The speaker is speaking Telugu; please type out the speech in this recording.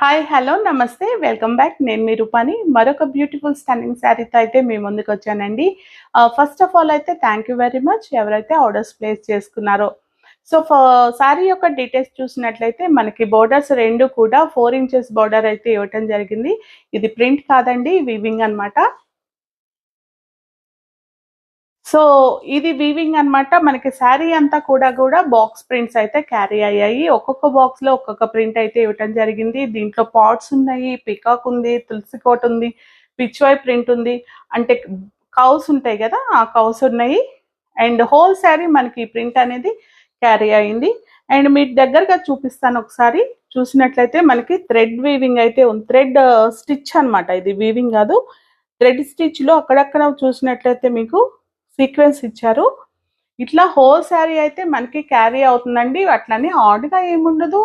హాయ్ హలో నమస్తే వెల్కమ్ బ్యాక్. నేను మీ రూపాని మరొక బ్యూటిఫుల్ స్టన్నింగ్ శారీతో అయితే మీ ముందుకు వచ్చానండి. ఫస్ట్ ఆఫ్ ఆల్ అయితే థ్యాంక్ యూ వెరీ మచ్ ఎవరైతే ఆర్డర్స్ ప్లేస్ చేసుకున్నారో. సో శారీ యొక్క డీటెయిల్స్ చూసినట్లయితే మనకి బోర్డర్స్ రెండు కూడా 4 ఇంచెస్ బోర్డర్ అయితే ఇవ్వటం జరిగింది. ఇది ప్రింట్ కాదండి, వీవింగ్ అనమాట. సో ఇది వీవింగ్ అన్నమాట. మనకి శారీ అంతా కూడా బాక్స్ ప్రింట్స్ అయితే క్యారీ అయ్యాయి. ఒక్కొక్క బాక్స్ లో ఒక్కొక్క ప్రింట్ అయితే ఇవ్వటం జరిగింది. దీంట్లో పాట్స్ ఉన్నాయి, పికాక్ ఉంది, తులసి కోట్ ఉంది, పిచ్వాయ్ ప్రింట్ ఉంది, అంటే కౌస్ ఉంటాయి కదా, ఆ కౌస్ ఉన్నాయి. అండ్ హోల్ శారీ మనకి ఈ ప్రింట్ అనేది క్యారీ అయింది. అండ్ మీ దగ్గరగా చూపిస్తాను ఒకసారి. చూసినట్లయితే మనకి థ్రెడ్ వీవింగ్ అయితే ఉంది. థ్రెడ్ స్టిచ్ అన్నమాట, ఇది వీవింగ్ కాదు. థ్రెడ్ స్టిచ్ లో అక్కడక్కడ చూసినట్లయితే మీకు సీక్వెన్స్ ఇచ్చారు. ఇట్లా హోల్ శారీ అయితే మనకి క్యారీ అవుతుందండి. అట్లనే ఆడ్గా ఏముండదు.